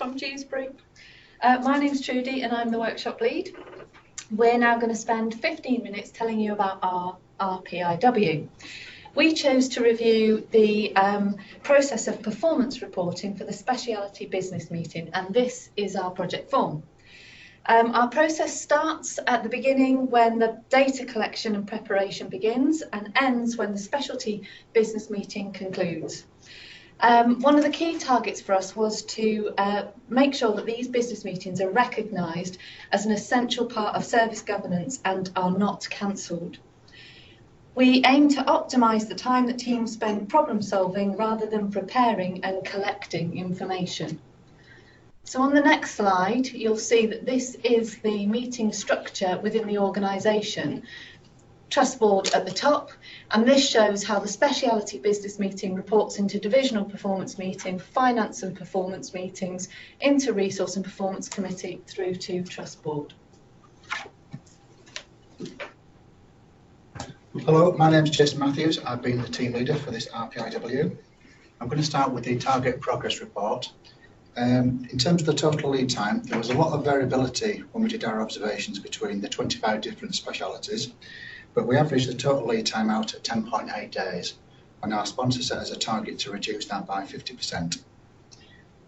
from Dewsbury. My name's Trudy and I'm the workshop lead. We're now going to spend 15 minutes telling you about our RPIW. We chose to review the process of performance reporting for the speciality business meeting, and this is our project form. Our process starts at the beginning when the data collection and preparation begins and ends when the specialty business meeting concludes. One of the key targets for us was to make sure that these business meetings are recognised as an essential part of service governance and are not cancelled. We aim to optimise the time that teams spend problem solving rather than preparing and collecting information. So on the next slide, you'll see that this is the meeting structure within the organisation. Trust board at the top, and this shows how the speciality business meeting reports into divisional performance meeting, finance and performance meetings, into resource and performance committee through to trust board. Hello, my name is Jason Matthews. I've been the team leader for this RPIW. I'm going to start with the target progress report. In terms of the total lead time, there was a lot of variability when we did our observations between the 25 different specialities, but we averaged the total lead time out at 10.8 days, and our sponsor set as a target to reduce that by 50%.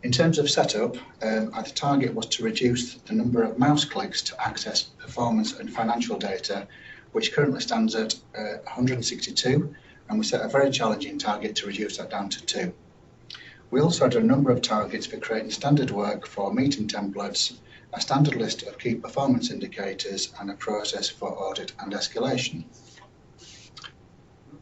In terms of setup, the target was to reduce the number of mouse clicks to access performance and financial data, which currently stands at 162, and we set a very challenging target to reduce that down to 2. We also had a number of targets for creating standard work for meeting templates, a standard list of key performance indicators, and a process for audit and escalation.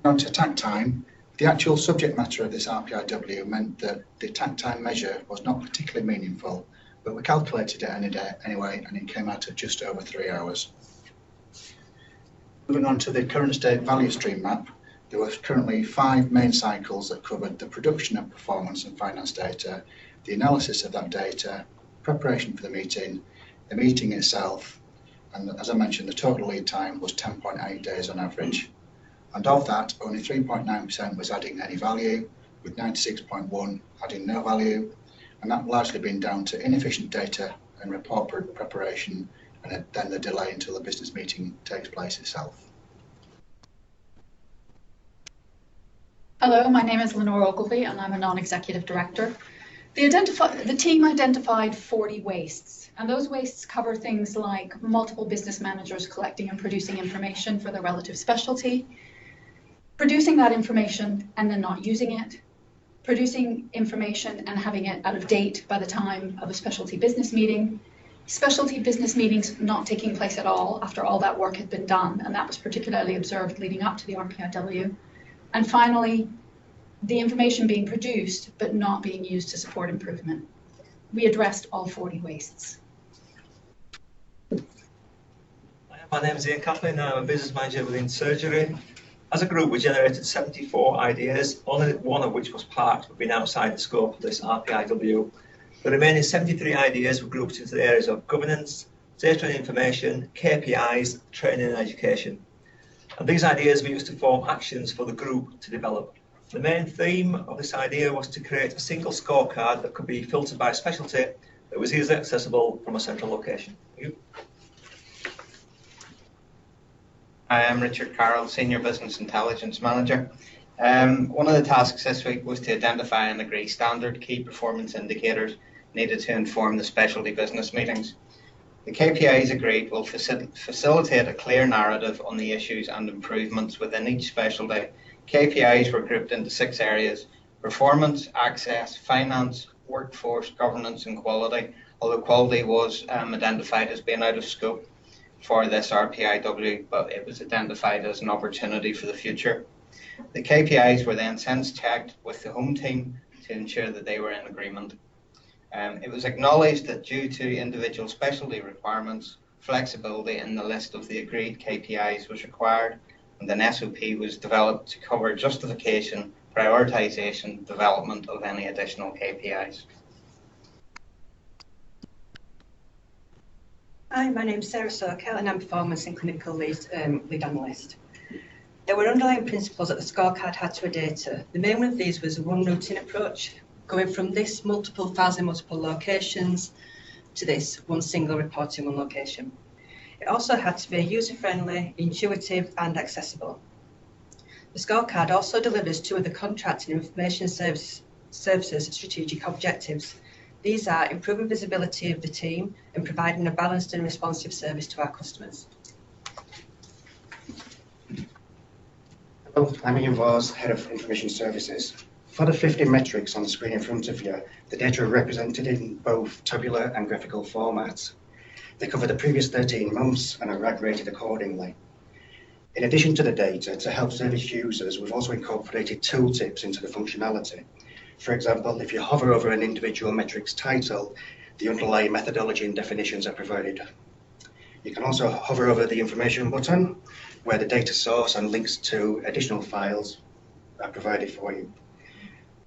On to TAC time, the actual subject matter of this RPIW meant that the TAC time measure was not particularly meaningful, but we calculated it anyway, and it came out at just over 3 hours. Moving on to the current state value stream map, there were currently 5 main cycles that covered the production of performance and finance data, the analysis of that data, preparation for the meeting itself, and as I mentioned, the total lead time was 10.8 days on average. And of that, only 3.9% was adding any value, with 96.1% adding no value, and that largely been down to inefficient data and report preparation, and then the delay until the business meeting takes place itself. Hello, my name is Lenore Ogilvie and I'm a non-executive director. The team identified 40 wastes, and those wastes cover things like multiple business managers collecting and producing information for their relative specialty, producing that information and then not using it, producing information and having it out of date by the time of a specialty business meeting, specialty business meetings not taking place at all after all that work had been done, and that was particularly observed leading up to the RPIW. And finally, the information being produced but not being used to support improvement. We addressed all 40 wastes. My name is Ian Kathleen, I'm a business manager within surgery. As a group, we generated 74 ideas, only one of which was parked, but been outside the scope of this RPIW. The remaining 73 ideas were grouped into the areas of governance, data and information, KPIs, training and education. And these ideas were used to form actions for the group to develop. The main theme of this idea was to create a single scorecard that could be filtered by specialty that was easily accessible from a central location. Thank you. I am Richard Carroll, Senior Business Intelligence Manager. One of the tasks this week was to identify and agree standard key performance indicators needed to inform the specialty business meetings. The KPIs agreed will facilitate a clear narrative on the issues and improvements within each specialty. KPIs were grouped into 6 areas: performance, access, finance, workforce, governance and quality, although quality was identified as being out of scope for this RPIW, but it was identified as an opportunity for the future. The KPIs were then sense checked with the home team to ensure that they were in agreement. It was acknowledged that due to individual specialty requirements, flexibility in the list of the agreed KPIs was required, and an SOP was developed to cover justification, prioritisation, development of any additional KPIs. Hi, my name's Sarah Soka and I'm Performance and Clinical Lead Analyst. There were underlying principles that the scorecard had to adhere to. The main one of these was a one routine approach, going from this multiple files in multiple locations to this one single report in one location. It also had to be user-friendly, intuitive and accessible. The scorecard also delivers two of the contract and information services strategic objectives. These are improving visibility of the team and providing a balanced and responsive service to our customers. Hello, I'm Ian Vars, Head of Information Services. For the 50 metrics on the screen in front of you, the data are represented in both tabular and graphical formats. They cover the previous 13 months and are RAG rated accordingly. In addition to the data, to help service users, we've also incorporated tooltips into the functionality. For example, if you hover over an individual metric's title, the underlying methodology and definitions are provided. You can also hover over the information button, where the data source and links to additional files are provided for you.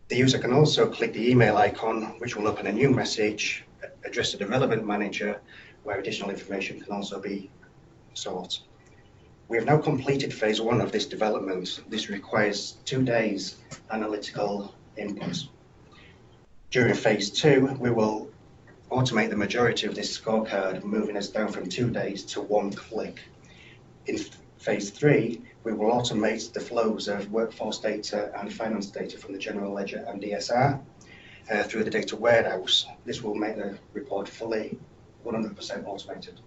The user can also click the email icon, which will open a new message addressed to the relevant manager, where additional information can also be sought. We have now completed phase 1 of this development. This requires 2 days analytical inputs. During phase 2, we will automate the majority of this scorecard, moving us down from 2 days to 1 click. In phase 3, we will automate the flows of workforce data and finance data from the general ledger and DSR through the data warehouse. This will make the report fully 100% automated.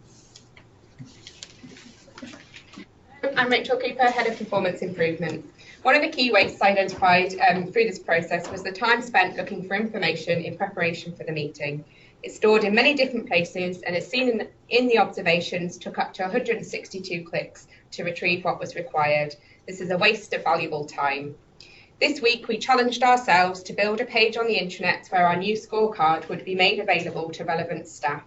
I'm Rachel Cooper, Head of Performance Improvement. One of the key wastes identified through this process was the time spent looking for information in preparation for the meeting. It's stored in many different places and as seen in the observations took up to 162 clicks to retrieve what was required. This is a waste of valuable time. This week we challenged ourselves to build a page on the internet where our new scorecard would be made available to relevant staff.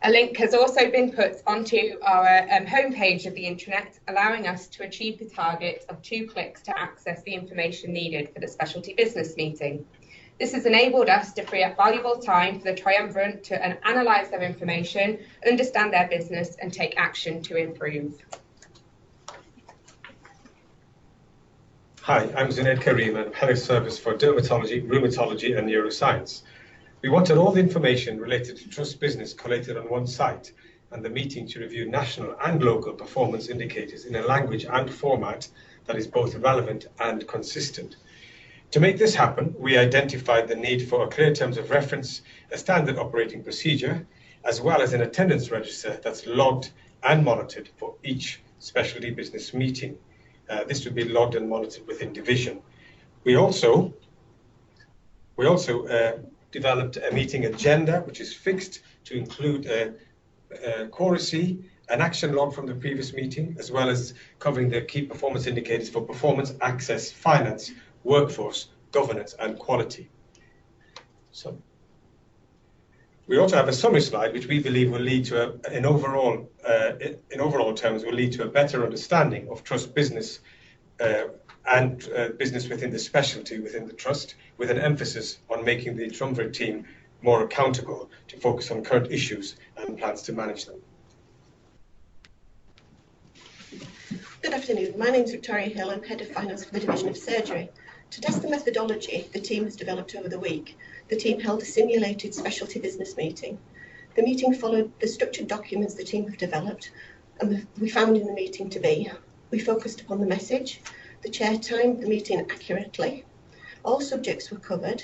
A link has also been put onto our homepage of the intranet, allowing us to achieve the target of 2 clicks to access the information needed for the specialty business meeting. This has enabled us to free up valuable time for the triumvirate to analyse their information, understand their business and take action to improve. Hi, I'm Zunaid Karim, I'm Head of Service for Dermatology, Rheumatology and Neuroscience. We wanted all the information related to Trust Business collated on one site and the meeting to review national and local performance indicators in a language and format that is both relevant and consistent. To make this happen, we identified the need for a clear terms of reference, a standard operating procedure, as well as an attendance register that's logged and monitored for each specialty business meeting. This would be logged and monitored within division. We also developed a meeting agenda, which is fixed to include a choracy, an action log from the previous meeting, as well as covering the key performance indicators for performance, access, finance, workforce, governance, and quality. So we also have a summary slide, which we believe will lead to in overall terms, will lead to a better understanding of Trust Business and business within the specialty within the Trust, with an emphasis on making the triumvirate team more accountable to focus on current issues and plans to manage them. Good afternoon, my name is Victoria Hill, I'm Head of Finance for the Division of Surgery. To test the methodology the team has developed over the week, the team held a simulated specialty business meeting. The meeting followed the structured documents the team have developed and we found in the meeting to be: we focused upon the message, the chair timed the meeting accurately, all subjects were covered,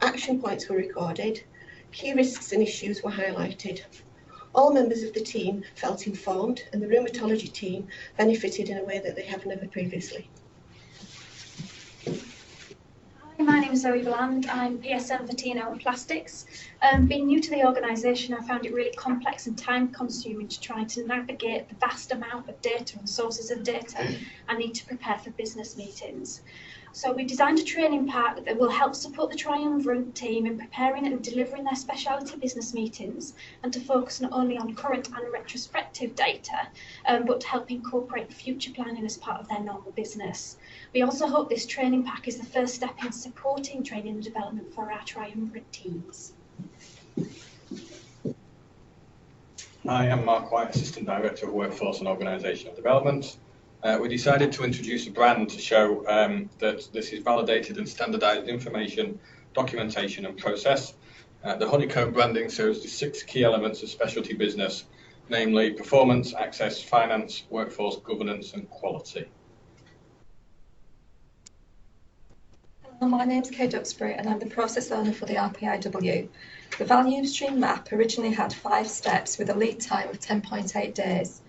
action points were recorded, key risks and issues were highlighted. All members of the team felt informed and the rheumatology team benefited in a way that they have never previously. Hi, my name is Zoe Bland. I'm PSM for T&O and Plastics. Being new to the organisation, I found it really complex and time-consuming to try to navigate the vast amount of data and sources of data I need to prepare for business meetings. So we designed a training pack that will help support the triumvirate team in preparing and delivering their specialty business meetings, and to focus not only on current and retrospective data, but to help incorporate future planning as part of their normal business. We also hope this training pack is the first step in supporting training and development for our triumvirate teams. Hi, I'm Mark White, Assistant Director of Workforce and Organisational Development. We decided to introduce a brand to show that this is validated and standardised information documentation and process. The honeycomb branding serves the 6 key elements of specialty business, namely performance, access, finance, workforce, governance and quality. Hello, my name's Kate Duxbury and I'm the process owner for the RPIW. The value stream map originally had 5 steps with a lead time of 10.8 days.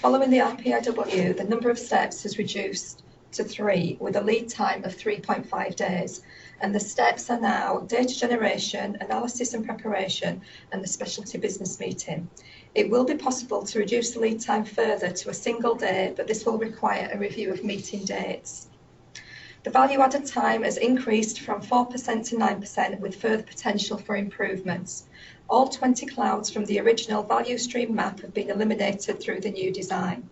Following the RPIW, the number of steps has reduced to 3 with a lead time of 3.5 days. And the steps are now data generation, analysis and preparation, and the specialty business meeting. It will be possible to reduce the lead time further to a single day, but this will require a review of meeting dates. The value added time has increased from 4% to 9% with further potential for improvements. All 20 clouds from the original value stream map have been eliminated through the new design.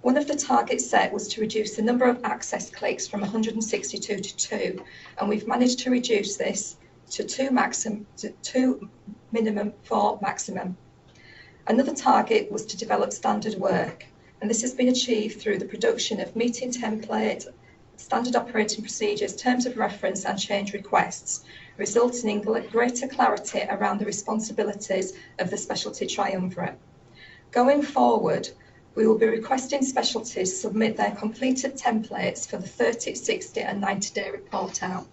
One of the targets set was to reduce the number of access clicks from 162 to 2, and we've managed to reduce this to 2 minimum, 4 maximum. Another target was to develop standard work, and this has been achieved through the production of meeting template, standard operating procedures, terms of reference and change requests, resulting in greater clarity around the responsibilities of the specialty triumvirate. Going forward, we will be requesting specialties submit their completed templates for the 30, 60 and 90-day report out.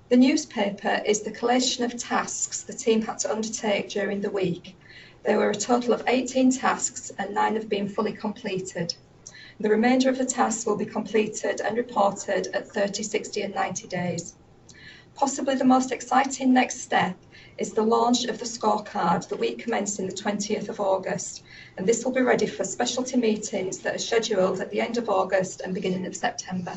The newspaper is the collation of tasks the team had to undertake during the week. There were a total of 18 tasks and 9 have been fully completed. The remainder of the tasks will be completed and reported at 30, 60 and 90 days. Possibly the most exciting next step is the launch of the scorecard the week commencing the 20th of August, and this will be ready for specialty meetings that are scheduled at the end of August and beginning of September.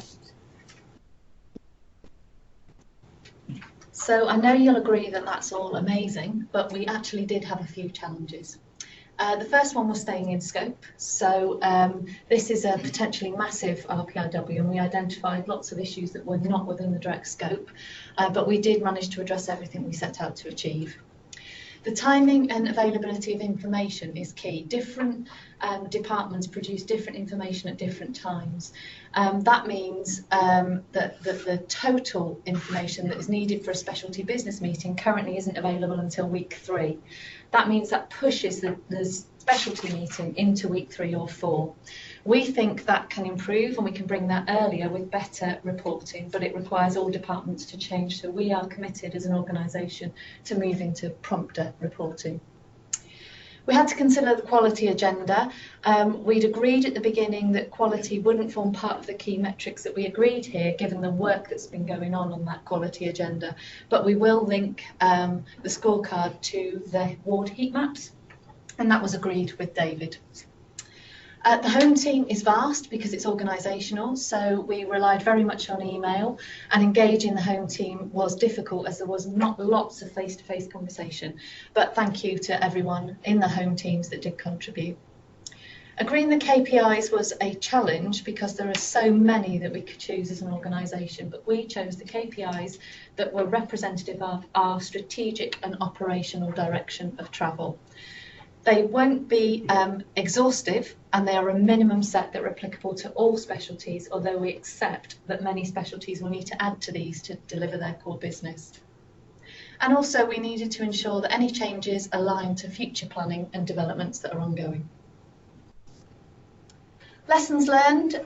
So I know you'll agree that that's all amazing, but we actually did have a few challenges. The first one was staying in scope. So this is a potentially massive RPIW and we identified lots of issues that were not within the direct scope, but we did manage to address everything we set out to achieve. The timing and availability of information is key. Different departments produce different information at different times. That means that the total information that is needed for a specialty business meeting currently isn't available until week 3. That means that pushes the specialty meeting into week 3 or 4. We think that can improve and we can bring that earlier with better reporting, but it requires all departments to change. So we are committed as an organisation to moving to prompter reporting. We had to consider the quality agenda. We'd agreed at the beginning that quality wouldn't form part of the key metrics that we agreed here, given the work that's been going on that quality agenda. But we will link the scorecard to the ward heat maps, and that was agreed with David. The home team is vast because it's organisational, so we relied very much on email, and engaging the home team was difficult as there was not lots of face-to-face conversation. But thank you to everyone in the home teams that did contribute. Agreeing the KPIs was a challenge because there are so many that we could choose as an organisation, but we chose the KPIs that were representative of our strategic and operational direction of travel. They won't be exhaustive, and they are a minimum set that are applicable to all specialties, although we accept that many specialties will need to add to these to deliver their core business. And also we needed to ensure that any changes align to future planning and developments that are ongoing. Lessons learned,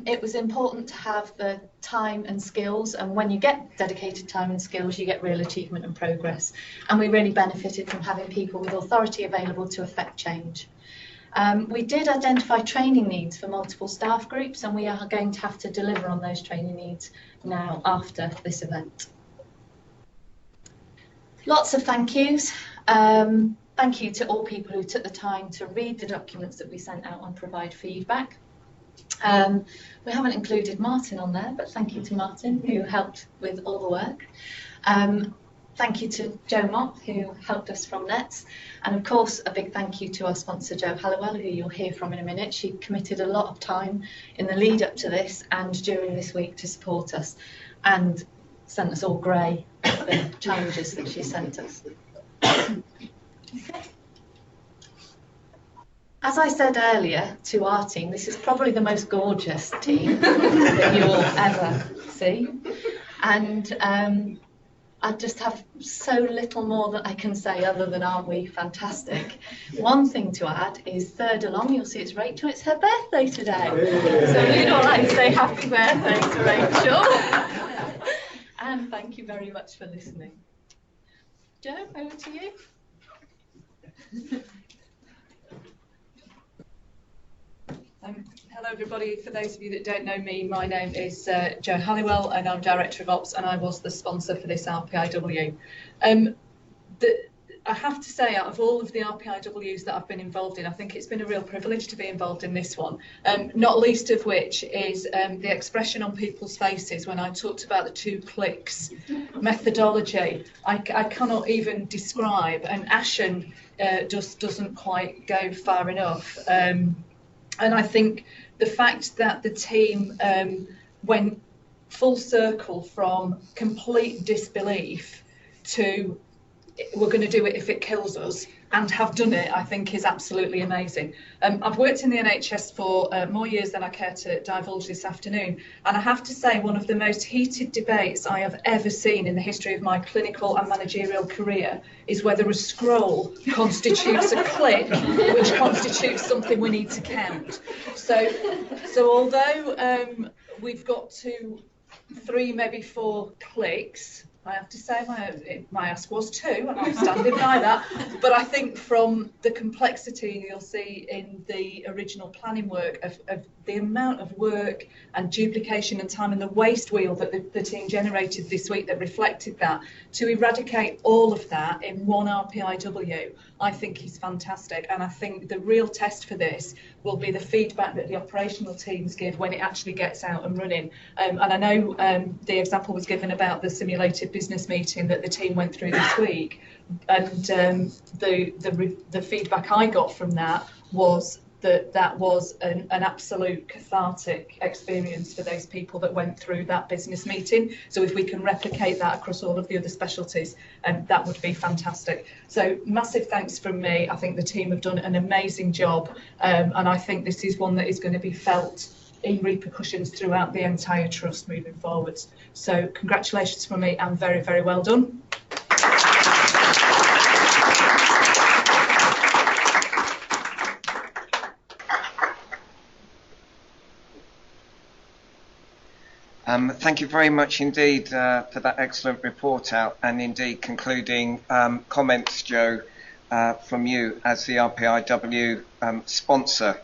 it was important to have the time and skills, and when you get dedicated time and skills you get real achievement and progress, and we really benefited from having people with authority available to effect change. We did identify training needs for multiple staff groups, and we are going to have to deliver on those training needs now after this event. Lots of thank yous. Thank you to all people who took the time to read the documents that we sent out and provide feedback. We haven't included Martin on there, but thank you to Martin who helped with all the work. Thank you to Joe Mott who helped us from Nets, and of course a big thank you to our sponsor Joe Halliwell, who you'll hear from in a minute. She committed a lot of time in the lead up to this and during this week to support us, and sent us all grey the challenges that she sent us. Okay. As I said earlier to our team, this is probably the most gorgeous team that you'll ever see. And I just have so little more that I can say other than aren't we fantastic. One thing to add is third along, you'll see it's Rachel, it's her birthday today. So we'd all like to say happy birthday to Rachel. And thank you very much for listening. Joe, over to you. Hello everybody, for those of you that don't know me, my name is Jo Halliwell and I'm Director of Ops and I was the sponsor for this RPIW. I have to say, out of all of the RPIWs that I've been involved in, I think it's been a real privilege to be involved in this one, not least of which is the expression on people's faces when I talked about the 2 clicks methodology. I cannot even describe, and Ashen just doesn't quite go far enough. And I think the fact that the team went full circle from complete disbelief to we're going to do it if it kills us, and have done it, I think is absolutely amazing. I've worked in the NHS for more years than I care to divulge this afternoon, and I have to say one of the most heated debates I have ever seen in the history of my clinical and managerial career is whether a scroll constitutes a click, which constitutes something we need to count. So although we've got 2, 3, maybe 4 clicks, I have to say my ask was 2, and I'm standing by that. But I think from the complexity you'll see in the original planning work of the amount of work and duplication and time and the waste wheel that the team generated this week that reflected that, to eradicate all of that in one RPIW, I think is fantastic. And I think the real test for this will be the feedback that the operational teams give when it actually gets out and running. And I know the example was given about the simulated business meeting that the team went through this week, and the feedback I got from that was that was an absolute cathartic experience for those people that went through that business meeting. So if we can replicate that across all of the other specialties, that would be fantastic. So massive thanks from me. I think the team have done an amazing job, and I think this is one that is going to be felt in repercussions throughout the entire trust moving forwards. So congratulations from me and very, very well done. Thank you very much indeed for that excellent report out, and indeed concluding comments, Joe, from you as the RPIW sponsor.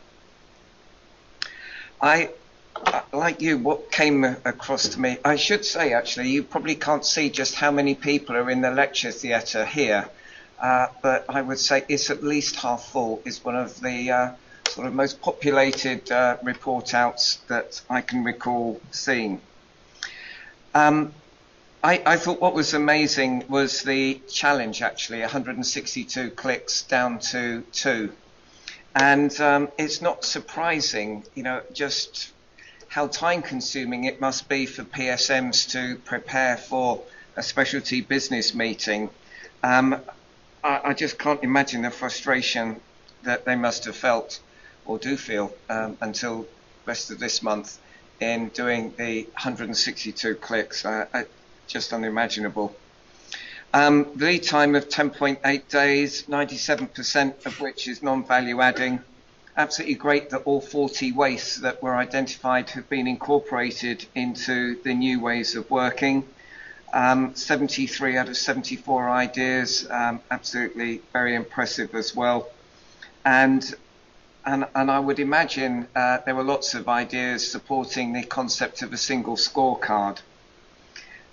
Like you, what came across to me, I should say actually, you probably can't see just how many people are in the lecture theatre here, but I would say it's at least half full. It's one of the sort of most populated report outs that I can recall seeing. I thought what was amazing was the challenge, actually, 162 clicks down to 2. And it's not surprising, you know, just how time consuming it must be for PSMs to prepare for a specialty business meeting. I just can't imagine the frustration that they must have felt or do feel until the rest of this month in doing the 162 clicks. Just unimaginable. Lead time of 10.8 days, 97% of which is non-value adding. Absolutely great that all 40 wastes that were identified have been incorporated into the new ways of working. 73 out of 74 ideas, absolutely very impressive as well. And I would imagine there were lots of ideas supporting the concept of a single scorecard.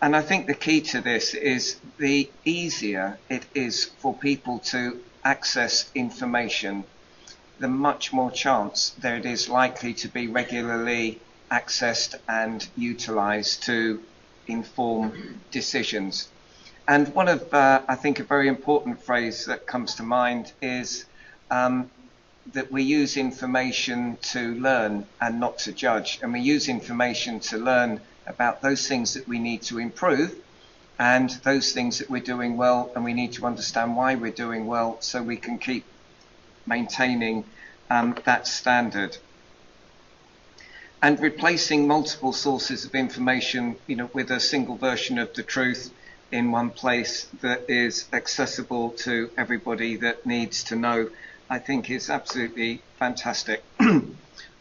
And I think the key to this is the easier it is for people to access information, the much more chance there it is likely to be regularly accessed and utilised to inform decisions. And one of, I think, a very important phrase that comes to mind is that we use information to learn and not to judge. And we use information to learn about those things that we need to improve and those things that we're doing well, and we need to understand why we're doing well so we can keep maintaining that standard. And replacing multiple sources of information, you know, with a single version of the truth in one place that is accessible to everybody that needs to know, I think is absolutely fantastic.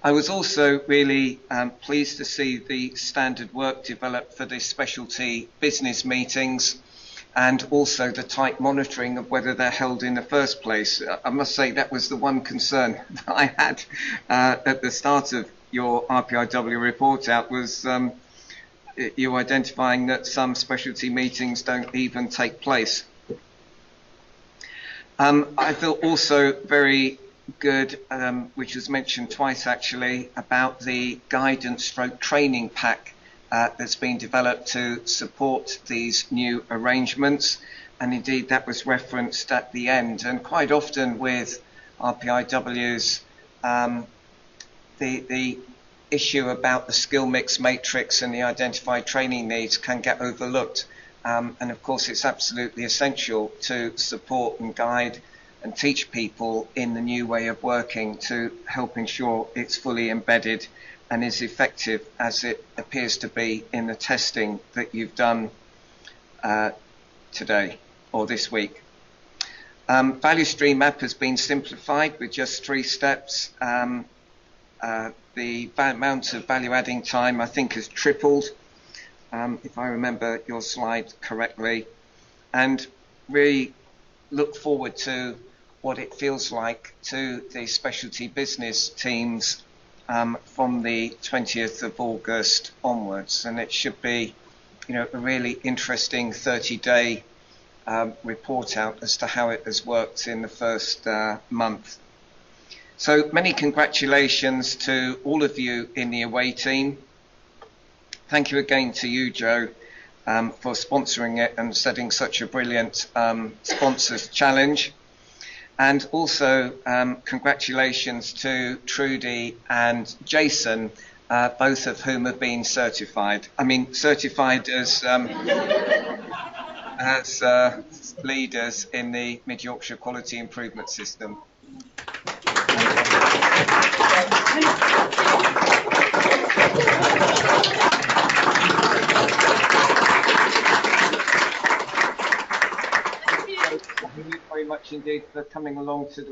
I was also really pleased to see the standard work developed for the specialty business meetings, and also the tight monitoring of whether they're held in the first place. I must say that was the one concern that I had at the start of your RPIW report out, was you identifying that some specialty meetings don't even take place. I feel also very good, which was mentioned twice actually, about the guidance stroke training pack that's been developed to support these new arrangements, and indeed that was referenced at the end. And quite often with RPIWs, the issue about the skill mix matrix and the identified training needs can get overlooked, and of course it's absolutely essential to support and guide and teach people in the new way of working to help ensure it's fully embedded and is effective as it appears to be in the testing that you've done today or this week. Value stream map has been simplified with just 3 steps. The amount of value adding time I think has tripled, if I remember your slide correctly, and really look forward to what it feels like to the specialty business teams from the 20th of August onwards. And it should be, you know, a really interesting 30-day report out as to how it has worked in the first month. So many congratulations to all of you in the away team. Thank you again to you, Joe, for sponsoring it and setting such a brilliant sponsors challenge. And also congratulations to Trudy and Jason, both of whom have been certified. I mean, certified as leaders in the Mid Yorkshire Quality Improvement System. Thank you very much indeed for coming along to the